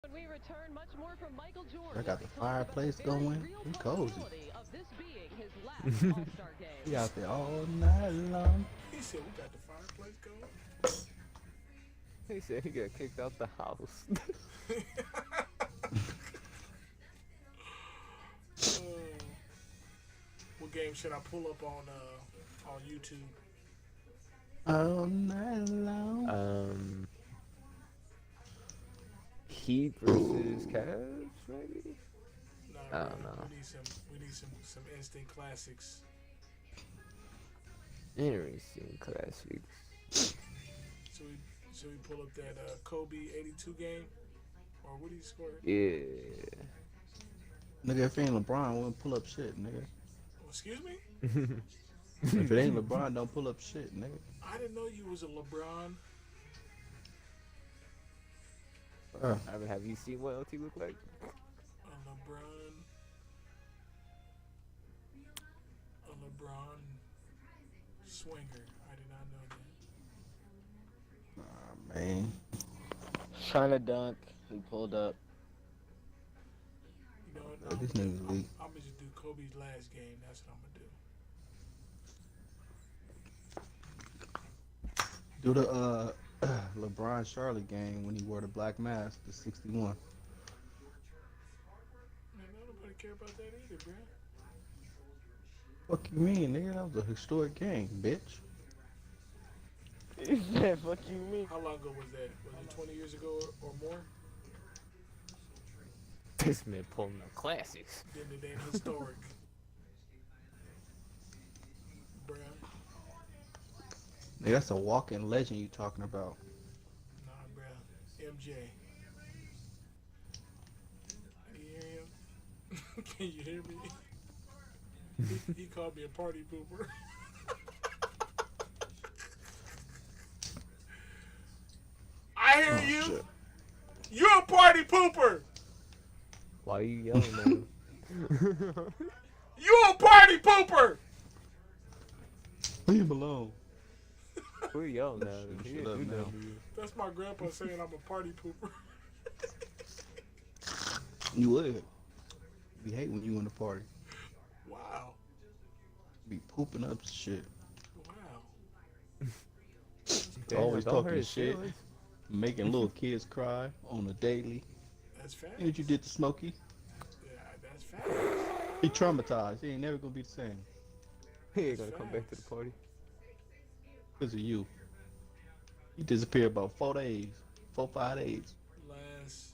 When we return, much more from Michael Jordan. I got the Talk about the fireplace very going. real We cozy. possibility of this being his last All-Star game. We out there all night long. He said we got the fireplace going. He said he got kicked out the house. Uh, what game should I pull up on YouTube? All night long. Heat versus Cavs, maybe? No, I don't know. We need some instant classics. Interesting classics. So we pull up that Kobe '82 game, or what did he score? Yeah. Nigga, if it ain't LeBron, we won't pull up shit, nigga. Oh, excuse me? If it ain't LeBron, don't pull up shit, nigga. I didn't know you was a LeBron. I mean, have you seen what LT look like? A LeBron. A LeBron swinger. I did not know that. Nah, man. Trying to dunk. He pulled up. You know what? This nigga's weak. I'm gonna just do Kobe's last game. That's what I'm gonna do. Do the LeBron Charlotte game when he wore the black mask, the 61. Man, nobody care about that either, bro. Fuck you mean, nigga? That was a historic game, bitch. He said, "Fuck you, me." How long ago was that? Was it 20 years ago or more? This man pulling up classics. Then it ain't historic. Bruh. Nigga, that's a walking legend you talking about. Nah, bruh. MJ. Can you hear him? Can you hear me? He called me a party pooper. I hear you. Shit. You a party pooper. Why you yelling at him? You a party pooper. Leave him alone. Who you yelling at him? He Shut didn't up do now. nothing to you. That's my grandpa saying I'm a party pooper. You would. We hate when you in the party. Wow. Be pooping up shit. Wow. Damn, Always don't hurt talking his shit. feelings. Making little kids cry on a daily. That's fast. What you did to Smokey? Yeah, that's fast. He traumatized. He ain't never gonna be the same. He ain't gonna come back to the party. Because of you. He disappeared about 4 days. 5 days. Last.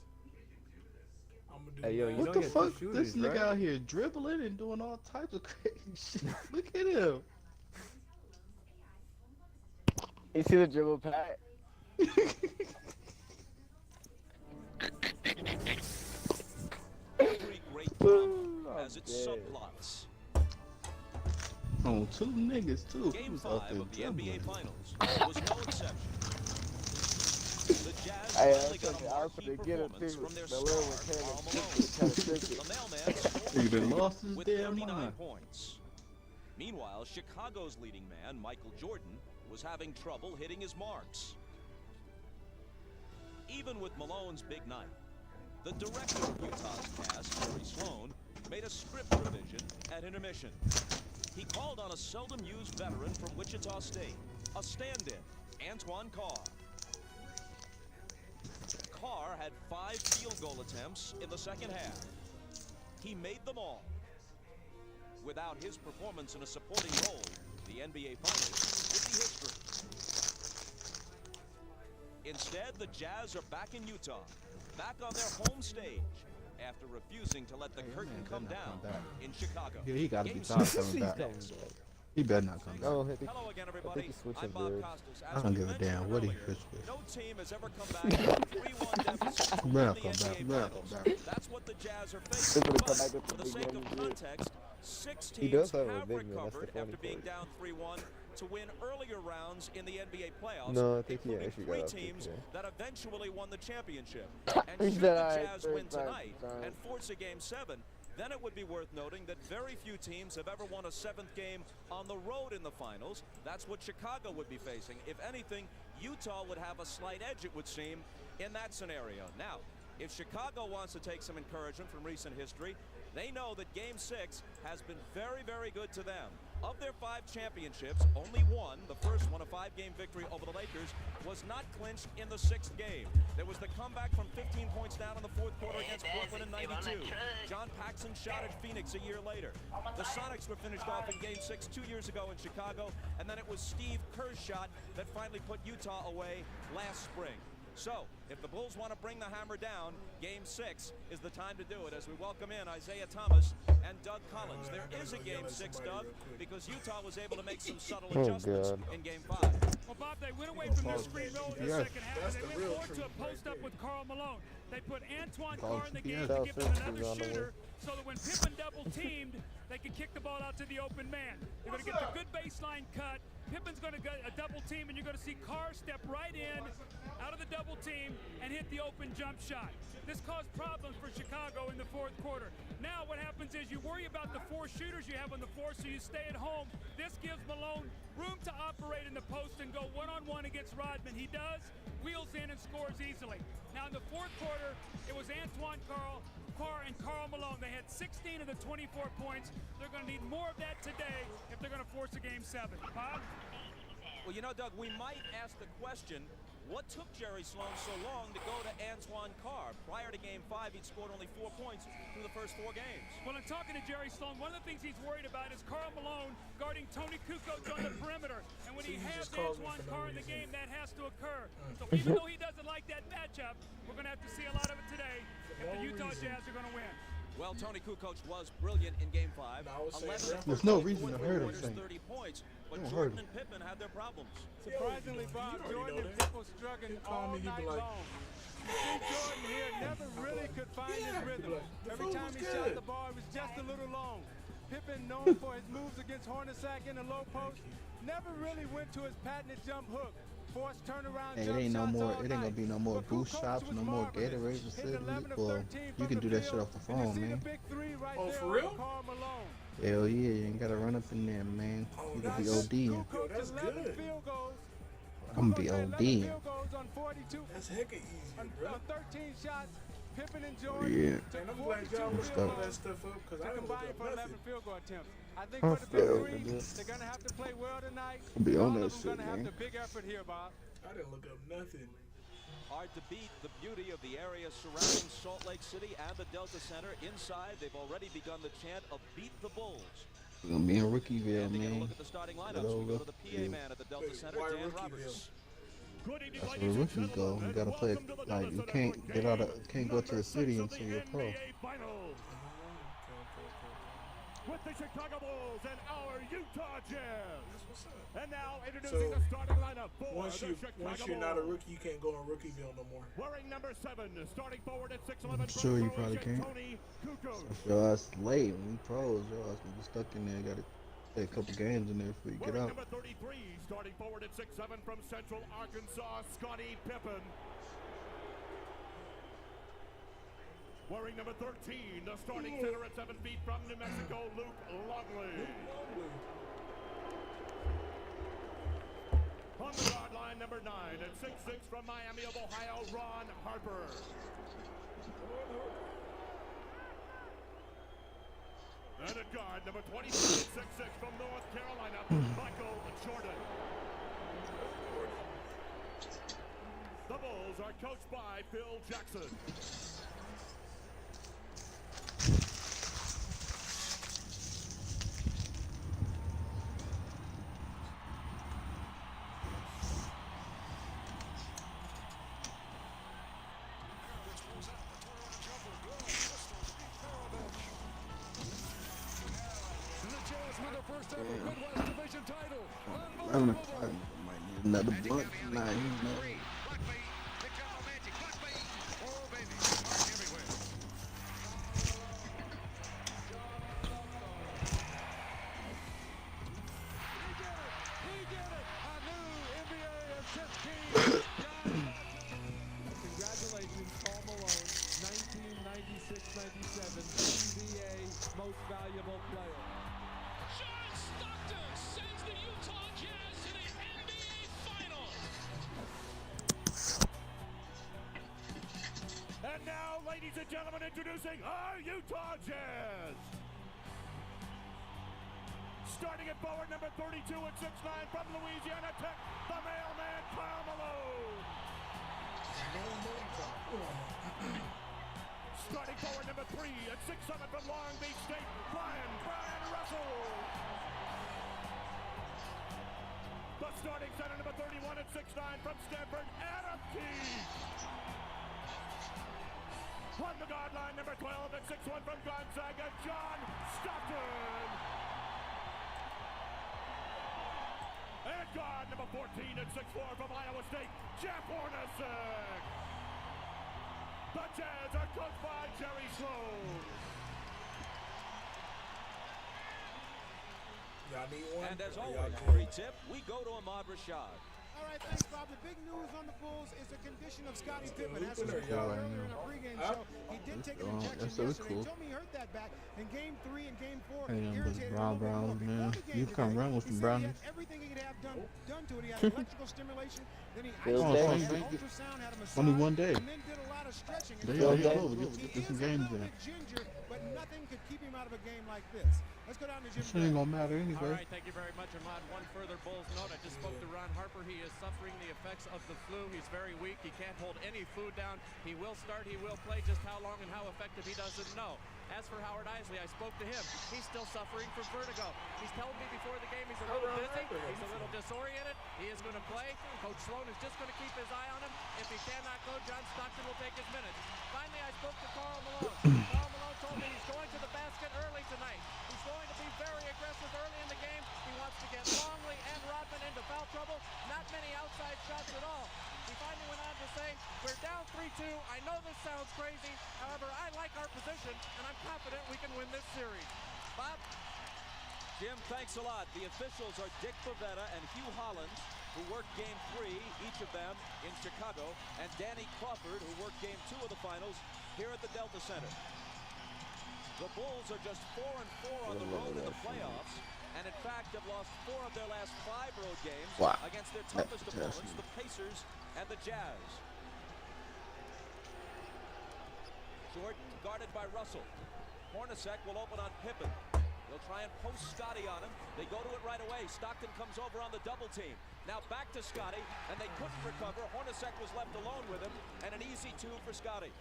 I'm gonna do Hey, yo, last. you What know the he got two fuck? shooters, This nigga right? out here dribbling and doing all types of crazy shit. Look at him. You see the dribble pack? Every great drama has its dead. subplots. On 2 niggas too. He Game was out 5 there of the dribbling. NBA Finals was no exception. The Jazz Hey, finally got a I was marquee gonna get it performance too. from their The star, little one came Karl and Malone. took it. The mailman stole He the done show lost his with damn 39 mind. points. Meanwhile, Chicago's leading man, Michael Jordan, was having trouble hitting his marks. Even with Malone's big night, the director of Utah's cast, Terry Sloan, made a script revision at intermission. He called on a seldom-used veteran from Wichita State, a stand-in, Antoine Carr. Carr had 5 field goal attempts in the second half. He made them all. Without his performance in a supporting role, the NBA Finals would be history. Instead, the Jazz are back in Utah, back on their home stage, after refusing to let the curtain man come better not down come back. in Chicago. Yeah, he gotta be Game tired six. coming back. He's coming back. He better not come back. Oh, I think, Hello again, I think everybody. he's switching I'm Bob gears. Costas. I don't give a damn what he earlier, switched with. no team has ever come back from a 3-1 deficit to He win better the come back. NBA He better Finals. come back. That's what the Jazz are They're facing. gonna But come back with for the the big sake man of shit. context, 6 He teams does have a have big man, that's the recovered funny after being part. down 3-1 to win earlier rounds in the NBA playoffs, No, I think he including actually 3 got up to teams today. that eventually won the championship. And He should said, the "All right, Jazz third win time, tonight time." and force a Game 7, then it would be worth noting that very few teams have ever won a 7th game on the road in the finals. That's what Chicago would be facing. If anything, Utah would have a slight edge, it would seem, in that scenario. Now, If Chicago wants to take some encouragement from recent history, they know that Game 6 has been very, very good to them. Of their 5 championships, only one, the first one, a 5-game victory over the Lakers, was not clinched in the 6th game. There was the comeback from 15 points down in the 4th quarter against Brooklyn in '92. John Paxson shot at Phoenix a year later. The Sonics were finished off in Game 6 2 years ago in Chicago, and then it was Steve Kerr's shot that finally put Utah away last spring. So, if the Bulls want to bring the hammer down, Game 6 is the time to do it as we welcome in Isaiah Thomas and Doug Collins. There is a Game 6, Doug, because Utah was able to make some subtle adjustments in Game 5. Well, Bob, they went away from their screen roll in the second half, and they went forward to a post-up with Karl Malone. They put Antoine Carr in the game to give them another shooter so that when Pippen double-teamed, they could kick the ball out to the open man. They're going to get the good baseline cut. Pippen's going to get a double team, and you're going to see Carr step right in, out of the double team, and hit the open jump shot. This caused problems for Chicago in the 4th quarter. Now what happens is you worry about the 4 shooters you have on the floor, so you stay at home. This gives Malone room to operate in the post and go one-on-one against Rodman. He does, wheels in, and scores easily. Now in the 4th quarter, it was Antoine Carr and Karl Malone. They had 16 of the 24 points. They're going to need more of that today if they're going to force a Game 7. Bob? Well, you know, Doug, we might ask the question, what took Jerry Sloan so long to go to Antoine Carr? Prior to Game 5, he'd scored only 4 points through the first 4 games. Well, in talking to Jerry Sloan, one of the things he's worried about is Karl Malone guarding Tony Kukoc on the perimeter. And when he has Antoine Carr in the game, that has to occur. So even though he doesn't like that matchup, we're going to have to see a lot of it today if the Utah Jazz are going to win. Well, Tony Kukoc was brilliant in Game 5. There's no reason to hurt him. 30 points, but Jordan and Pippen had their problems. Surprisingly, Bob, Jordan and Pippen were struggling all night long. Steve Jordan here never really could find his rhythm. Every time he shot the ball, it was just a little long. Pippen, known for his moves against Hornacek in the low post, never really went to his patented jump hook. Forced turnaround Hey, jump it ain't no shots more. all It ain't gonna night. be no more But boost Kukoc shops, was no more marvelous. Gatorade Hitting facility. 11 of Well, 13 you from can the do that shit field. off the And you phone, see man. the big 3 right Oh, there for on real? Karl Malone. Hell yeah, you ain't gotta run up in there, man. You gonna be ODing. Kukoc, that's 11 good. field goals. I'm gonna be Kukoc had 11 ODing. field goals on 42 That's hecka easy, bro. on 13 shots. Pippen and Jordan Yeah. took Man, I'm glad 42 y'all field was all goals that stuff up because I to didn't look combine up for 11 nothing. field goal attempts. I think I for the feel big 3, it. they're going to have to play well tonight. I'll be on All that of them shit, going to have man. the big effort here, Bob. I didn't look up nothing. Hard to beat the beauty of the area surrounding Salt Lake City and the Delta Center. Inside, they've already begun the chant of Beat the Bulls. We're gonna be in Rookieville, And to get a man. look at the starting lineups, we go to the PA man at the Delta Center, why Dan Rookieville? Roberts. That's where rookies go. You gotta play. Like you can't get out of, can't go to the city until you're pro. With the Chicago Bulls and our Utah Jazz. And now So, introducing the starting lineup for Once the Chicago you're not a Bulls. rookie, you can't go on Rookieville no more. Wearing number 7, starting forward at 6'11", I'm sure you probably Croatian can't. Tony Kukoc. Yo, that's late. When we pros, yo, that's gonna be stuck in there. Gotta play a couple games in there before you get Wearing out. number 33, starting forward at 6'7", from Central Arkansas, Scottie Pippen. Wearing number 13, the starting center at 7 feet from New Mexico, Luke Longley. On the guard line, number 9, at 6'6", from Miami of Ohio, Ron Harper. And at guard, number 23, at 6'6", from North Carolina, Michael Jordan. The Bulls are coached by Phil Jackson. I don't know. I might need another blunt. Nah, you know. Congratulations, Karl Malone, 1996-97 NBA Most Valuable Player. John Stockton sends the Utah Jazz to the NBA Finals. And now ladies and gentlemen, introducing our Utah Jazz. Starting at forward, number 32 at 6'9" from Louisiana Tech, the mailman, Karl Malone. Starting forward, number 3 at 6'7" from Long Beach State, Brian Russell. The starting center, number 31 at 6'9" from Stanford, Adam Keith. On the guard line, number 12 at 6'1" from Gonzaga, John Stockton. And guard number 14 at 6'4" from Iowa State, Jeff Hornacek. The Jazz are coached by Jerry Sloan. Y'all need one? And as Or always, y'all good? free tip, we go to Ahmad Rashad. All right, thanks, Bob. The big news on the Bulls is the condition of Scottie Pippen. As we Hooping or reported y'all? earlier in a pregame show, he did take an injection so it's yesterday. cool. He told me he hurt that back in Game 3 and Game 4. Hey, Irritated a Rob little bit more. Brown, Before man. the game You come today, run with he some said he brownies. had everything he could have done to it. He had electrical stimulation, then he Feels isolated, good. had ultrasound, had a massage, Only one day. and then did a lot of stretching. And They so are Okay. close. he Get some is a games little in. bit ginger, but nothing could keep him out of a game like this. Let's go down to Jim This ain't Gray. gonna matter All anyway. right, thank you very much, Ahmad. One further Bulls note. I just spoke to Ron Harper. He is suffering the effects of the flu. He's very weak. He can't hold any food down. He will start. He will play. Just how long and how effective he doesn't know. As for Howard Isley, I spoke to him. He's still suffering from vertigo. He's telling me before the game he's a little busy. He's a little disoriented. He is going to play. Coach Sloan is just going to keep his eye on him. If he cannot go, John Stockton will take his minutes. Finally, I spoke to Karl Malone. Karl Malone told me he's going to the basket early tonight. He's going to be very aggressive early in the game. He wants to get Longley and Rodman into foul trouble. Not many outside shots at all. He finally went on to say, we're down 3-2. I know this sounds crazy. However, I like our position, and I'm confident we can win this series. Bob? Jim, thanks a lot. The officials are Dick Bavetta and Hugh Hollins, who worked Game 3, each of them in Chicago, and Danny Crawford, who worked Game 2 of the finals here at the Delta Center. The Bulls are just 4-4 on the road in the playoffs, and in fact have lost 4 of their last 5 road games against their toughest opponents, the Pacers and the Jazz. Jordan guarded by Russell. Hornacek will open on Pippen. They'll try and post Scottie on him. They go to it right away. Stockton comes over on the double team. Now back to Scottie, and they couldn't recover. Hornacek was left alone with him, and an easy 2 for Scottie.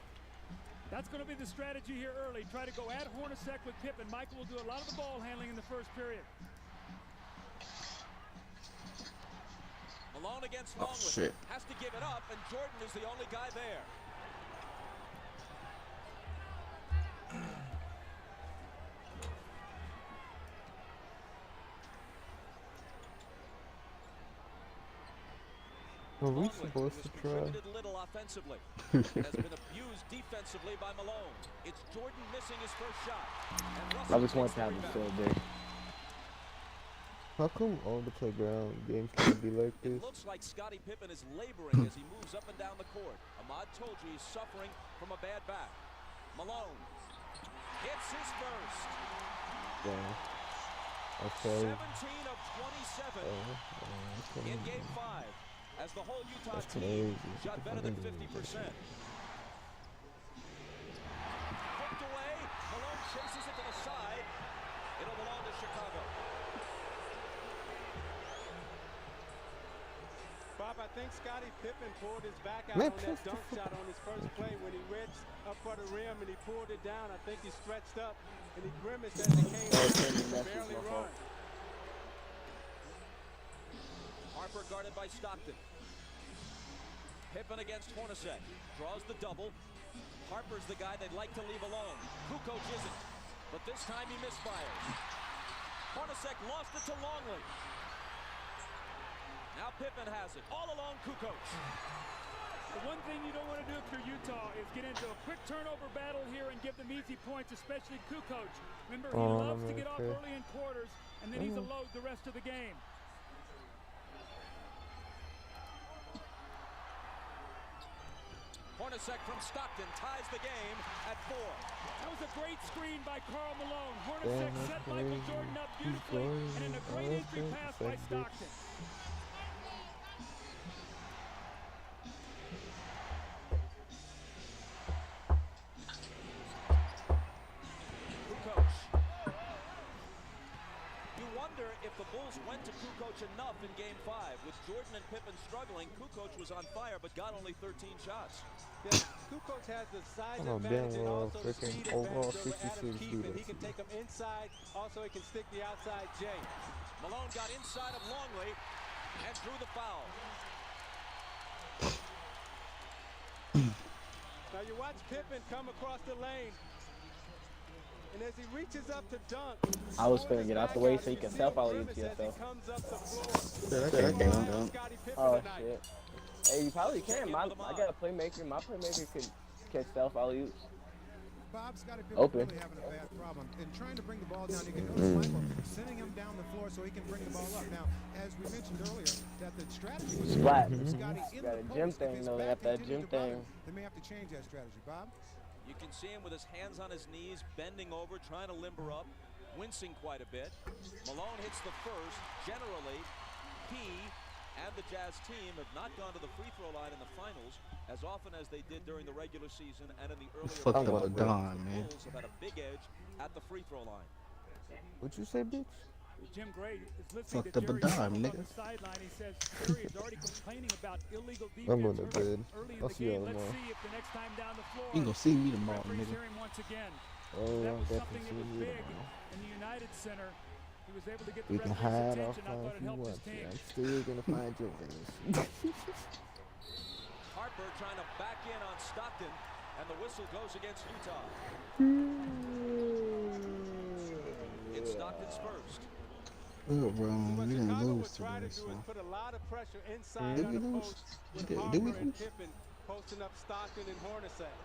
That's going to be the strategy here early. Try to go at Hornacek with Pippen. Michael will do a lot of the ball handling in the first period. Malone against Oh, Longley. shit. Has to give it up, and Jordan is the only guy there. Were we Longley, supposed who to has try? contributed little offensively, and has been abused defensively by Malone. It's Jordan missing his first shot. And Russell I just want takes to have the a rebound. field day. How come on the playground games can be like It this? looks like Scottie Pippen is laboring as he moves up and down the court. Ahmad told you he's suffering from a bad back. Malone hits his first. Yeah. Okay. 17 of 27 Okay. in Game 5 as the whole Utah That's team crazy. shot better than 50%. Hooked away. Malone chases it to the side. It'll belong to Chicago. Bob, I think Scottie Pippen pulled his back out Man, on that dunk shot on his first play when he reached up for the rim and he pulled it down. I think he stretched up and he grimaced as he came down and barely run. Harper guarded by Stockton. Pippen against Hornacek. Draws the double. Harper's the guy they'd like to leave alone. Kukoc isn't. But this time he misfires. Hornacek lost it to Longley. Now Pippen has it. All along Kukoc. The one thing you don't want to do if you're Utah is get into a quick turnover battle here and give them easy points, especially Kukoc. Remember, he loves to get off early in quarters, and then he's a load the rest of the game. Hornacek from Stockton ties the game at 4. That was a great screen by Karl Malone. Hornacek set Michael Jordan up beautifully, and in a great entry pass by Stockton. to Kukoc enough in Game 5. With Jordan and Pippen struggling, Kukoc was on fire but got only 13 shots. Yeah, Kukoc has the size I don't know, advantage and Ben will also the freaking speed overall advantage over Adam 66 Keefe, do and that he can to take him inside. Also, he can stick the outside J. Malone got inside of Longley and drew the foul. Now you watch Pippen come across the lane, and as he reaches up to dunk, I was finna get out the way so he can self-volley into yourself. Oh shit. Hey, you probably can. I got a playmaker. My playmaker could catch self-volley-oops. Bob Scottie Pippen Open. really having a bad problem in trying to bring the ball down. You can notice Michael sending him down the floor so he can bring the ball up. Now, as we mentioned earlier, that the strategy was Splat. Scottie in Got the a gym post. If thing his though. They back got that continues gym to bother, thing. They may have to change that strategy. Bob? You can see him with his hands on his knees, bending over, trying to limber up, wincing quite a bit. Malone hits the first. Generally, he and the Jazz team have not gone to the free throw line in the finals as often as they did during the regular season and in the earlier Fucked rounds. up a dime, The man. Bulls have had a big edge at the free throw line. What you say, bitch? Jim Gray is listening Fucked to up a Jerry dime, Jones on nigga. the sideline. He says Jerry is already complaining about illegal defense I'm going to bed. early in I'll the see y'all game. Let's tomorrow. see if the next time down the floor, You ain't gonna see me tomorrow, referees nigga. hear him once again. Oh, That was definitely something that was see you big tomorrow. in the United Center. He was able to get the We can referee's hide attention. off I thought if it you helped want his to. team. I'm still going to find your things. Harper trying to back in on Stockton, and the whistle goes against Utah. It's Stockton's first. Good, bro. What We didn't Chicago lose would try today, to do so. is put a lot of pressure inside Did on we the lose? post with Did we Harper and lose? Pippen posting up Stockton and Hornacek.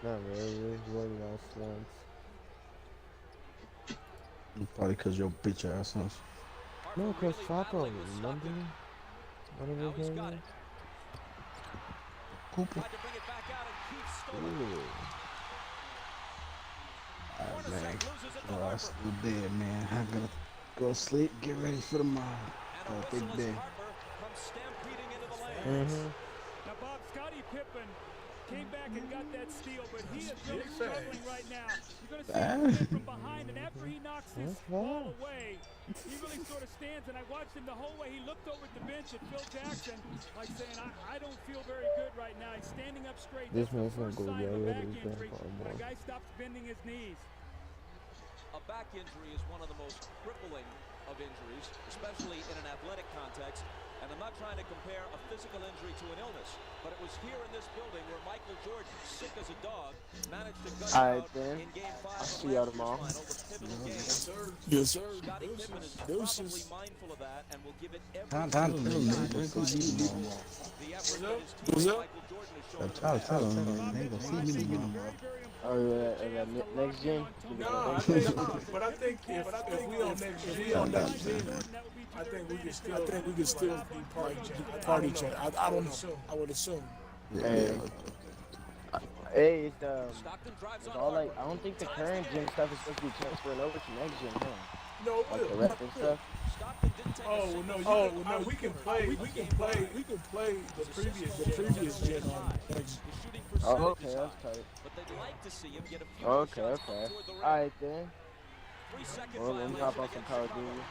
Not really. It's running on slants. Probably because your bitch ass house. No, Harper because really Chaco, battling with remember? Stockton. One of Now his he's got names? it. Cooper. Tried to bring it back out, and Keith stole it. Ooh. Alright, man. Hornacek loses it to Oh, I'm Harper. still dead, man. I'm gonna go to sleep, get ready for tomorrow. And a Got a big whistle day. as Harper comes stampeding into the lane. Now, Bob, Scottie Pippen came back and got that steal, but he is really struggling right now. You're going to see him come in from behind, and after he knocks his ball away, he really sort of stands, and I watched him the whole way. He looked over at the bench at Phil Jackson, like saying, I don't feel very good right now. He's standing up straight. This That's the man's gonna first go sign get of a rid of back his injury, grandpa when a more. guy stops bending his knees. A back injury is one of the most crippling of injuries, especially in an athletic context. And I'm not trying to compare a physical injury to an illness, but it was here in this building where Michael Jordan, sick as a dog, managed to gut Alright, out then. in Game 5 I'll of see y'all last year's tomorrow. final, the pivotal game. Yes, sir. Scottie Pippen is probably mindful of that and will give it every Time chance to tell him, man. to Ain't gonna see me tomorrow. the effort that his teammate Michael Jordan has shown. Tell him, man. They ain't gonna see me tomorrow. Oh, yeah, next gym. No, I think, but I think if we on next team, I think we can still be part of each other. I don't know. I would assume. Hey, hey, it's Stockton drives on all like, Harper. I don't think the current gym stuff is supposed to be transferring over to next gym, huh? No, it Like the will. rep and stuff. Stockton didn't take a Oh single no! We can play the previous gen on next. He's shooting percentage Oh, okay, is that's high, tight. but they'd like to see him get a few Okay, shots up okay. toward the rim. Alright then. 3-second Well, let me hop on some violation Call of against Duty.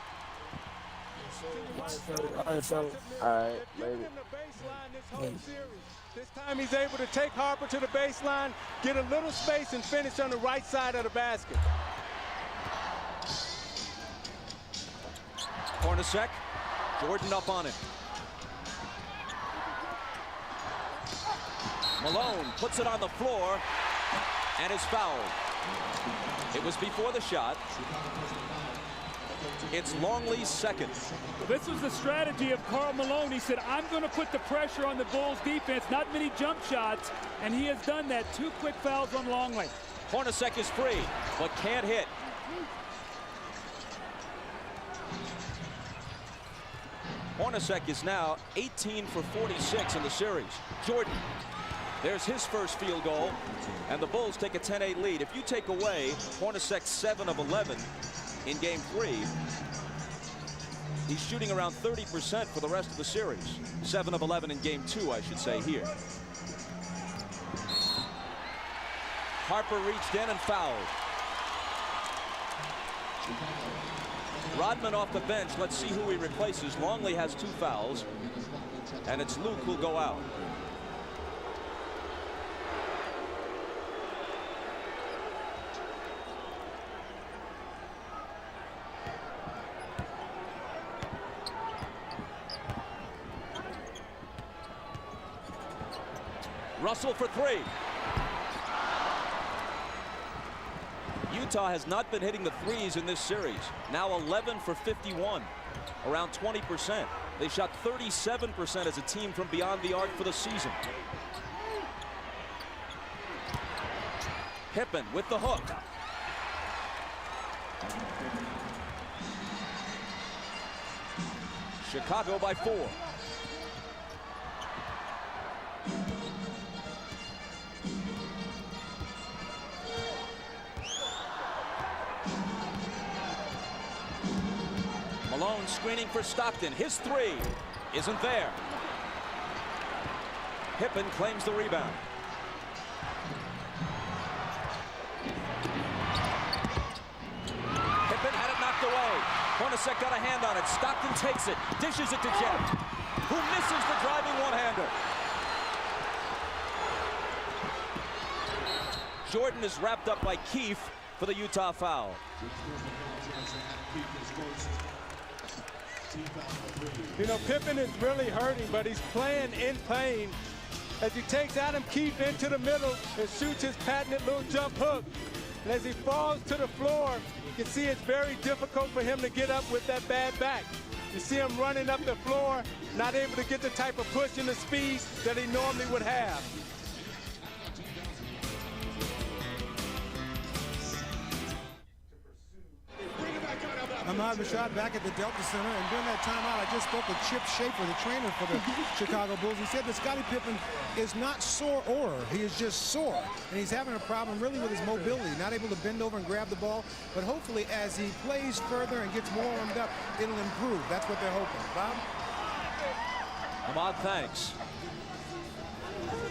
Alright, fellas. Alright, They've later. given him the baseline this whole series. This time he's able to take Harper to the baseline, get a little space, and finish on the right side of the basket. Hornacek, Jordan up on him. Malone puts it on the floor and is fouled. It was before the shot. It's Longley's second. This was the strategy of Karl Malone. He said, I'm going to put the pressure on the Bulls defense, not many jump shots, and he has done that. 2 quick fouls on Longley. Hornacek is free, but can't hit. Hornacek is now 18 for 46 in the series. Jordan, there's his first field goal, and the Bulls take a 10-8 lead. If you take away Hornacek's 7 of 11 in Game 3, he's shooting around 30% for the rest of the series. 7 of 11 in Game 2, I should say here. Harper reached in and fouled. Rodman off the bench. Let's see who he replaces. Longley has 2 fouls, and it's Luke who'll go out. Russell for 3. Utah has not been hitting the threes in this series. Now 11 for 51, around 20%. They shot 37% as a team from beyond the arc for the season. Pippen with the hook. Chicago by 4. Malone screening for Stockton. His 3 isn't there. Pippen claims the rebound. Pippen had it knocked away. Hornacek got a hand on it. Stockton takes it, dishes it to Jeff, who misses the driving one-hander. Jordan is wrapped up by Keefe for the Utah foul. You know, Pippen is really hurting, but he's playing in pain as he takes Adam Keefe into the middle and shoots his patented little jump hook. And as he falls to the floor, you can see it's very difficult for him to get up with that bad back. You see him running up the floor, not able to get the type of push and the speed that he normally would have. Ahmad Rashad back at the Delta Center, and during that timeout, I just spoke with Chip Schaefer, the trainer for the Chicago Bulls. He said that Scottie Pippen is not sore, he is just sore, and he's having a problem really with his mobility, not able to bend over and grab the ball, but hopefully as he plays further and gets more warmed up, it'll improve. That's what they're hoping. Bob? Ahmad, thanks.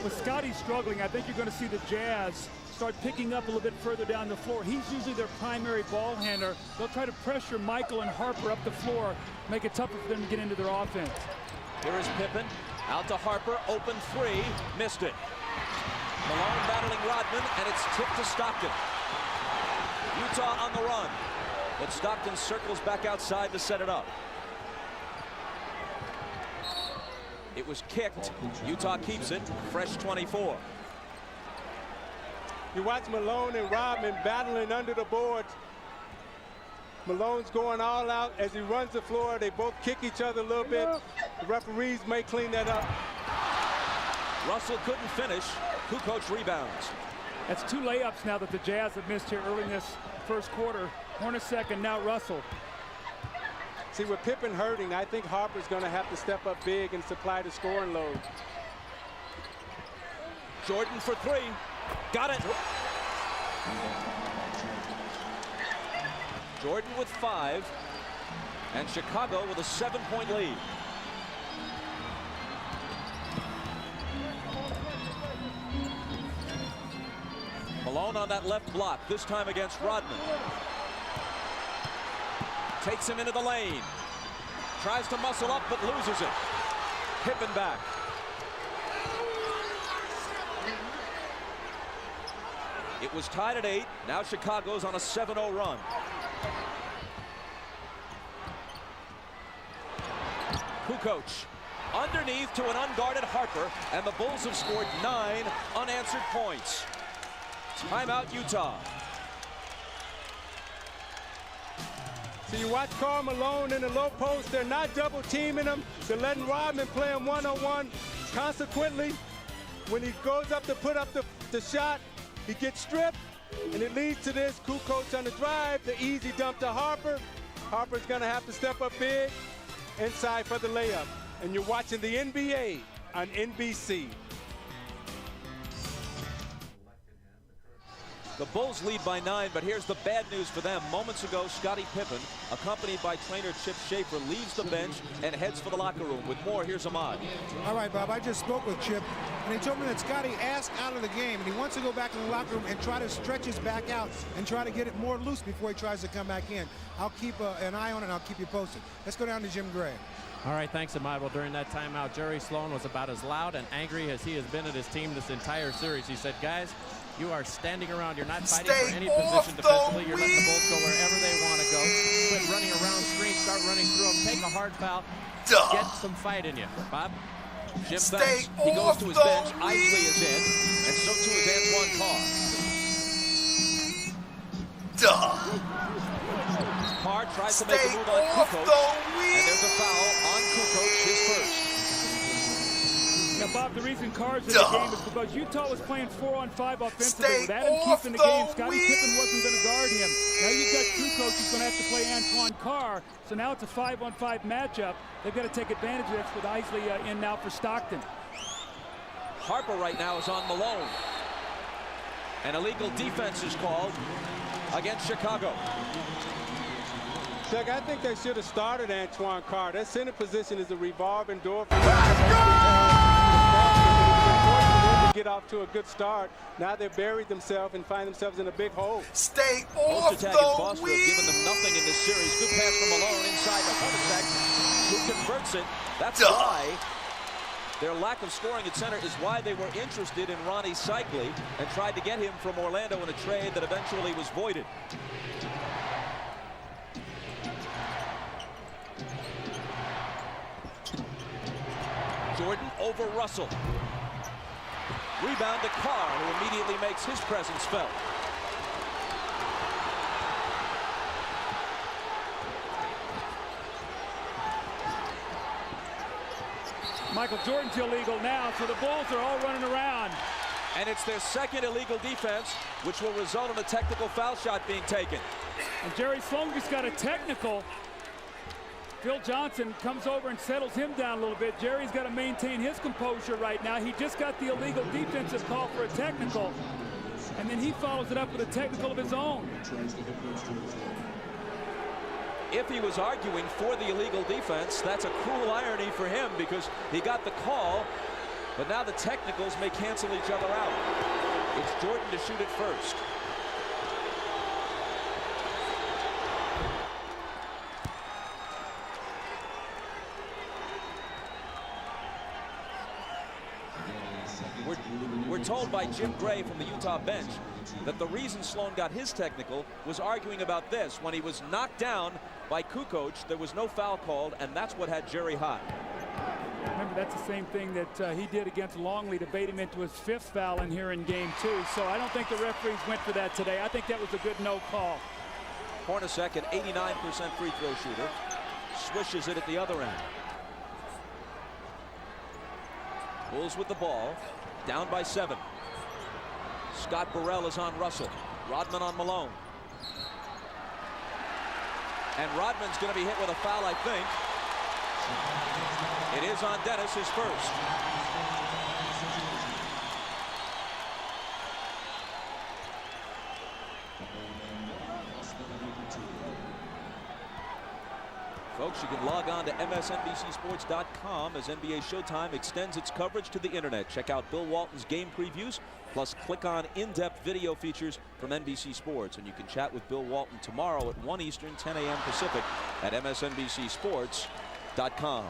With Scottie struggling, I think you're going to see the Jazz start picking up a little bit further down the floor. He's usually their primary ball handler. They'll try to pressure Michael and Harper up the floor, make it tougher for them to get into their offense. Here is Pippen, out to Harper, open 3, missed it. Malone battling Rodman, and it's tipped to Stockton. Utah on the run, but Stockton circles back outside to set it up. It was kicked. Utah keeps it, fresh 24. You watch Malone and Rodman battling under the boards. Malone's going all out as he runs the floor. They both kick each other a little bit. The referees may clean that up. Russell couldn't finish. Kukoc rebounds. That's 2 layups now that the Jazz have missed here early in this first quarter. Hornacek and now Russell. See, with Pippen hurting, I think Harper's going to have to step up big and supply the scoring load. Jordan for 3. Got it. Jordan with 5, and Chicago with a 7-point lead. Malone on that left block, this time against Rodman. Takes him into the lane. Tries to muscle up, but loses it. Pippen back. It was tied at 8. Now Chicago's on a 7-0 run. Kukoc underneath to an unguarded Harper, and the Bulls have scored 9 unanswered points. Timeout, Utah. So you watch Karl Malone in the low post. They're not double teaming him. They're letting Rodman play him one-on-one. Consequently, when he goes up to put up the shot, he gets stripped, and it leads to this. Kukoc on the drive, the easy dump to Harper. Harper's going to have to step up big inside for the layup. And you're watching the NBA on NBC. The Bulls lead by 9, but here's the bad news for them. Moments ago, Scottie Pippen, accompanied by trainer Chip Schaefer, leaves the bench and heads for the locker room. With more, here's Ahmad. All right, Bob, I just spoke with Chip, and he told me that Scottie asked out of the game, and he wants to go back in the locker room and try to stretch his back out and try to get it more loose before he tries to come back in. I'll keep an eye on it, and I'll keep you posted. Let's go down to Jim Gray. All right, thanks, Ahmad. Well, during that timeout, Jerry Sloan was about as loud and angry as he has been at his team this entire series. He said, guys, you are standing around. You're not fighting for any position defensively. You're letting the Bulls go wherever they want to go. Quit running around screens, start running through them, take a hard foul, get some fight in you. Bob? Jim thanks. He goes to his bench. Isley is in, and so too is Antoine Carr. Carr tries to make a move on Kukoc, and there's a foul on Kukoc, his first. Now, Bob, the reason Carr's in the game is because Utah was playing 4-on-5 offensively. With Adam Keefe in the game, Scottie Pippen wasn't going to guard him. Now you've got Kukoc who's going to have to play Antoine Carr. So now it's a 5-on-5 matchup. They've got to take advantage of this with Isley in now for Stockton. Harper right now is on Malone. An illegal defense is called against Chicago. Chuck, I think they should have started Antoine Carr. That center position is a revolving door for to get off to a good start. Now they've buried themselves and find themselves in a big hole. Stay off the attack in Boston have given them nothing in this series. Good pass from Malone inside the Hornacek, who converts it. That's why their lack of scoring at center is why they were interested in Ronnie Cycli and tried to get him from Orlando in a trade that eventually was voided. Jordan over Russell. Rebound to Carr, who immediately makes his presence felt. Michael Jordan's illegal now, so the Bulls are all running around. And it's their second illegal defense, which will result in a technical foul shot being taken. And Jerry Sloan just got a technical. Phil Johnson comes over and settles him down a little bit. Jerry's got to maintain his composure right now. He just got the illegal defensive call for a technical, and then he follows it up with a technical of his own. If he was arguing for the illegal defense, that's a cruel irony for him because he got the call, but now the technicals may cancel each other out. It's Jordan to shoot it first. We're told by Jim Gray from the Utah bench that the reason Sloan got his technical was arguing about this. When he was knocked down by Kukoc, there was no foul called, and that's what had Jerry hot. Remember, that's the same thing that he did against Longley to bait him into his 5th foul in here in game 2. So I don't think the referees went for that today. I think that was a good no call. Hornacek, an 89% free throw shooter, swishes it at the other end. Bulls with the ball, down by 7. Scott Burrell is on Russell. Rodman on Malone. And Rodman's going to be hit with a foul, I think. It is on Dennis, his first. Folks, you can log on to MSNBCSports.com as NBA Showtime extends its coverage to the internet. Check out Bill Walton's game previews, plus click on in-depth video features from NBC Sports. And you can chat with Bill Walton tomorrow at 1 Eastern, 10 a.m. Pacific at MSNBCSports.com.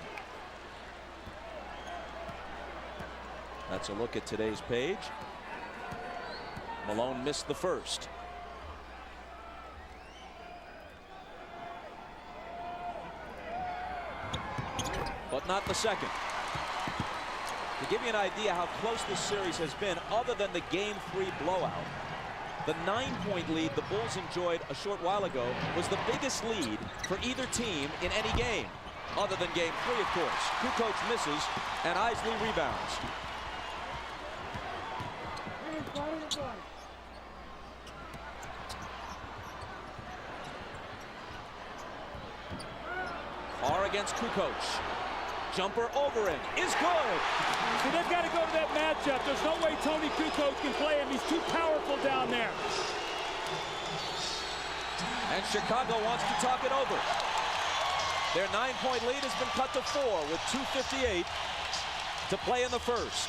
That's a look at today's page. Malone missed the first. But not the second. To give you an idea how close this series has been, other than the Game 3 blowout, the 9-point lead the Bulls enjoyed a short while ago was the biggest lead for either team in any game, other than Game 3, of course. Kukoc misses, and Isley rebounds. Carr against Kukoc. Jumper over him is good. So they've got to go to that matchup. There's no way Tony Kukoc can play him. He's too powerful down there. And Chicago wants to talk it over. Their 9-point lead has been cut to 4 with 2:58 to play in the first.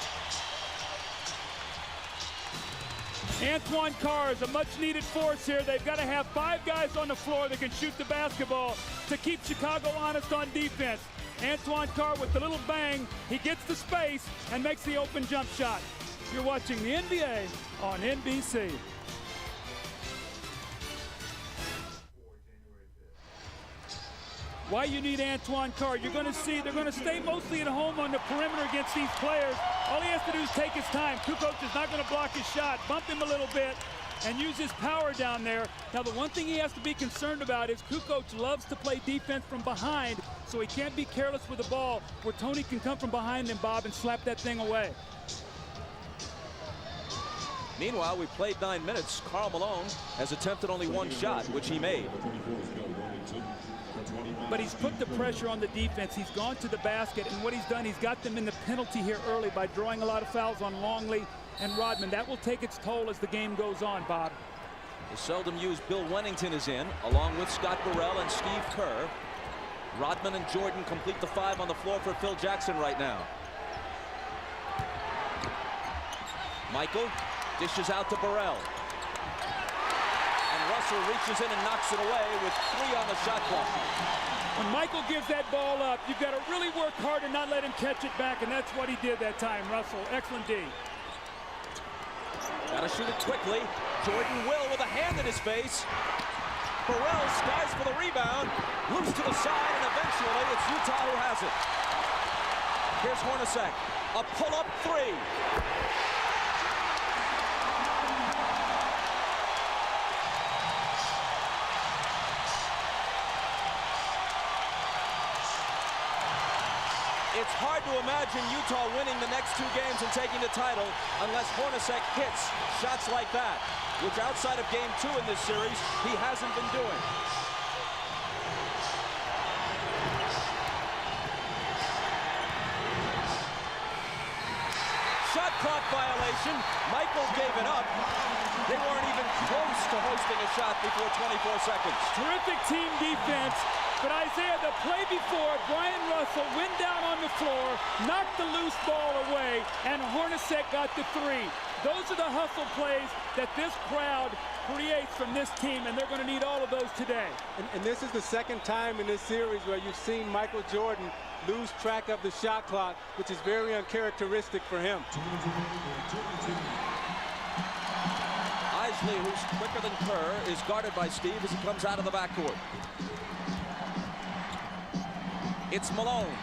Antoine Carr is a much-needed force here. They've got to have 5 guys on the floor that can shoot the basketball to keep Chicago honest on defense. Antoine Carr with the little bang, he gets the space and makes the open jump shot. You're watching the NBA on NBC. Why you need Antoine Carr? You're going to see they're going to stay mostly at home on the perimeter against these players. All he has to do is take his time. Kukoc is not going to block his shot. Bump him a little bit and use his power down there. Now, the one thing he has to be concerned about is Kukoc loves to play defense from behind, so he can't be careless with the ball where Tony can come from behind him, Bob, and slap that thing away. Meanwhile, we played 9 minutes. Karl Malone has attempted only 1 shot, which he made. But he's put the pressure on the defense. He's gone to the basket, and what he's done, he's got them in the penalty here early by drawing a lot of fouls on Longley and Rodman. That will take its toll as the game goes on, Bob. The seldom used Bill Wennington is in, along with Scott Burrell and Steve Kerr. Rodman and Jordan complete the 5 on the floor for Phil Jackson right now. Michael dishes out to Burrell. And Russell reaches in and knocks it away with 3 on the shot clock. When Michael gives that ball up, you've got to really work hard and not let him catch it back, and that's what he did that time, Russell. Excellent D. Got to shoot it quickly. Jordan will with a hand in his face. Burrell skies for the rebound. Loose to the side, and eventually it's Utah who has it. Here's Hornacek. A pull-up 3. It's hard to imagine Utah winning the next 2 games and taking the title unless Hornacek hits shots like that, which outside of game 2 in this series, he hasn't been doing. Shot clock violation. Michael gave it up. They weren't even close to hosting a shot before 24 seconds. Terrific team defense. But Isaiah, the play before, Brian Russell went down on the floor, knocked the loose ball away, and Hornacek got the 3. Those are the hustle plays that this crowd creates from this team, and they're going to need all of those today. And this is the second time in this series where you've seen Michael Jordan lose track of the shot clock, which is very uncharacteristic for him. Isley, who's quicker than Kerr, is guarded by Steve as he comes out of the backcourt. It's Malone.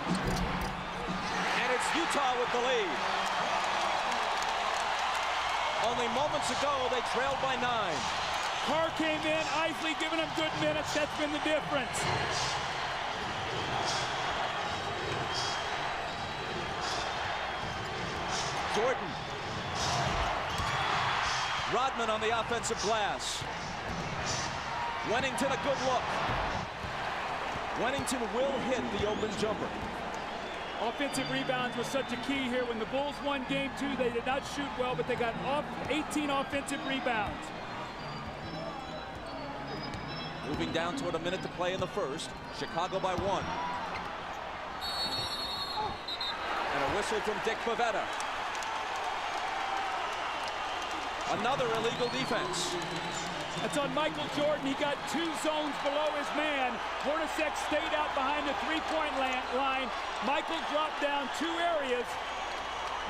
And it's Utah with the lead. Only moments ago, they trailed by 9. Carr came in, Isley giving him good minutes. That's been the difference. Jordan. Rodman on the offensive glass. Wennington, a good look. Wennington will hit the open jumper. Offensive rebounds was such a key here. When the Bulls won game 2, they did not shoot well, but they got 18 offensive rebounds. Moving down toward a minute to play in the first. Chicago by 1. And a whistle from Dick Pavetta. Another illegal defense. That's on Michael Jordan. He got 2 zones below his man. Hornacek stayed out behind the 3-point line. Michael dropped down 2 areas,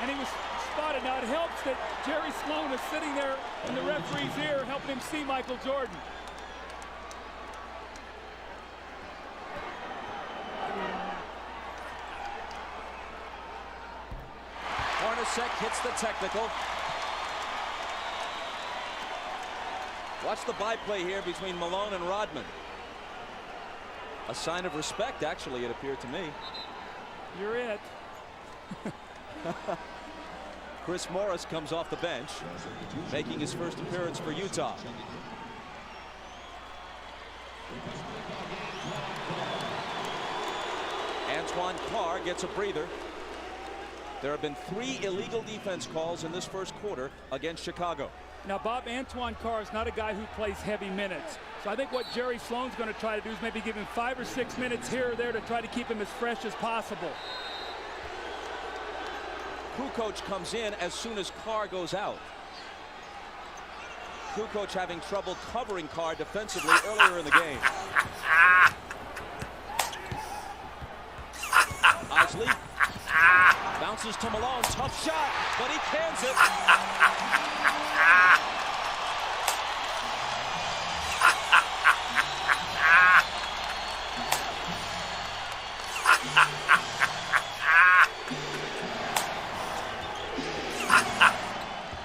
and he was spotted. Now, it helps that Jerry Sloan is sitting there in the referee's ear, helping him see Michael Jordan. Hornacek hits the technical. Watch the byplay here between Malone and Rodman. A sign of respect, actually, it appeared to me. You're it. Chris Morris comes off the bench, making his first appearance for Utah. Antoine Carr gets a breather. There have been 3 illegal defense calls in this first quarter against Chicago. Now, Bob, Antoine Carr is not a guy who plays heavy minutes. So I think what Jerry Sloan's going to try to do is maybe give him 5 or 6 minutes here or there to try to keep him as fresh as possible. Kukoc comes in as soon as Carr goes out. Kukoc having trouble covering Carr defensively earlier in the game. Isley bounces to Malone, tough shot, but he cans it.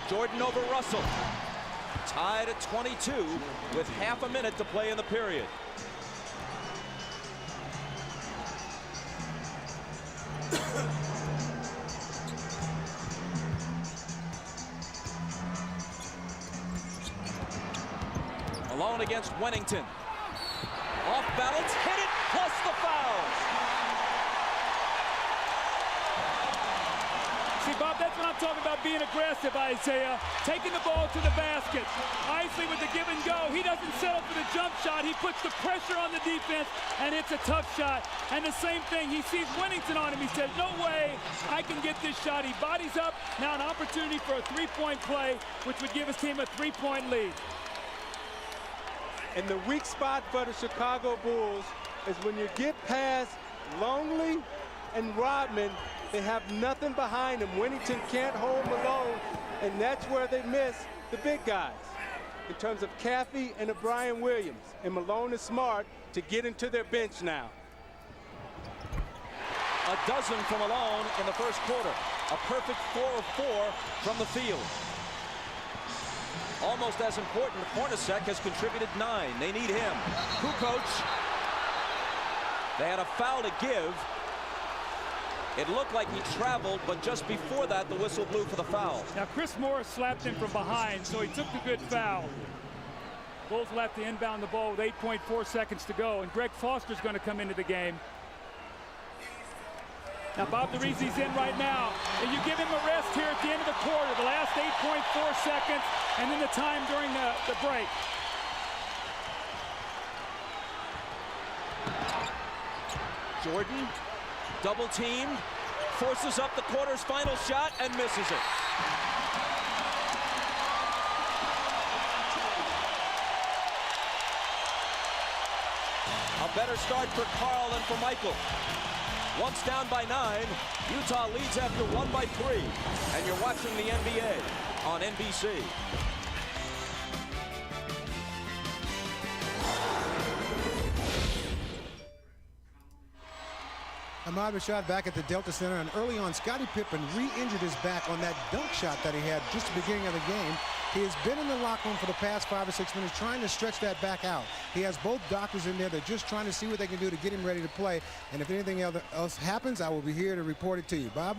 Jordan over Russell. Tied at 22 with half a minute to play in the period. Malone against Wennington. Off balance, hit it, plus the foul. See, Bob, that's what I'm talking about, being aggressive, Isaiah. Taking the ball to the basket. Isley with the give and go. He doesn't settle for the jump shot. He puts the pressure on the defense, and it's a tough shot. And the same thing, he sees Wennington on him. He says, no way I can get this shot. He bodies up. Now an opportunity for a three-point play, which would give his team a 3-point lead. And the weak spot for the Chicago Bulls is when you get past Longley and Rodman, they have nothing behind them. Wennington can't hold Malone, and that's where they miss the big guys in terms of Caffey and O'Brien Williams. And Malone is smart to get into their bench now. A dozen from Malone in the first quarter. A perfect 4 of 4 from the field. Almost as important, Hornacek has contributed 9. They need him. Kukoc. They had a foul to give. It looked like he traveled, but just before that, the whistle blew for the foul. Now, Chris Morris slapped him from behind, so he took the good foul. Bulls will have to inbound the ball with 8.4 seconds to go, and Greg Foster's going to come into the game. Now, Bob DeRisi's in right now, and you give him a rest here at the end of the quarter, the last 8.4 seconds, and then the time during the break. Jordan, double teamed, forces up the quarter's final shot and misses it. A better start for Carl than for Michael. Once down by 9, Utah leads after 1 by 3. And you're watching the NBA on NBC. Ahmad Rashad back at the Delta Center, and early on, Scottie Pippen re-injured his back on that dunk shot that he had just at the beginning of the game. He has been in the locker room for the past 5 or 6 minutes trying to stretch that back out. He has both doctors in there. They're just trying to see what they can do to get him ready to play. And if anything else happens, I will be here to report it to you. Bob?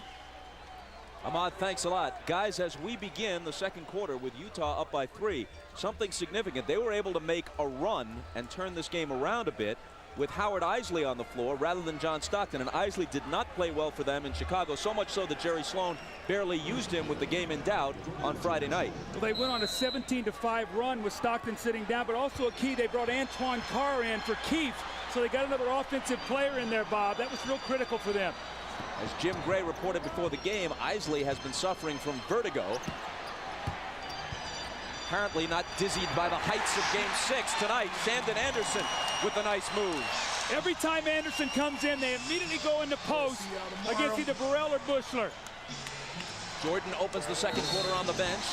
Ahmad, thanks a lot. Guys, as we begin the second quarter with Utah up by 3, something significant. They were able to make a run and turn this game around a bit with Howard Isley on the floor rather than John Stockton. And Isley did not play well for them in Chicago, so much so that Jerry Sloan barely used him with the game in doubt on Friday night. Well, they went on a 17-5 run with Stockton sitting down, but also a key, they brought Antoine Carr in for Keefe. So they got another offensive player in there, Bob. That was real critical for them. As Jim Gray reported before the game, Isley has been suffering from vertigo. Apparently not dizzied by the heights of Game 6 tonight. Shandon Anderson with a nice move. Every time Anderson comes in, they immediately go into post against either Burrell or Bushler. Jordan opens the second quarter on the bench.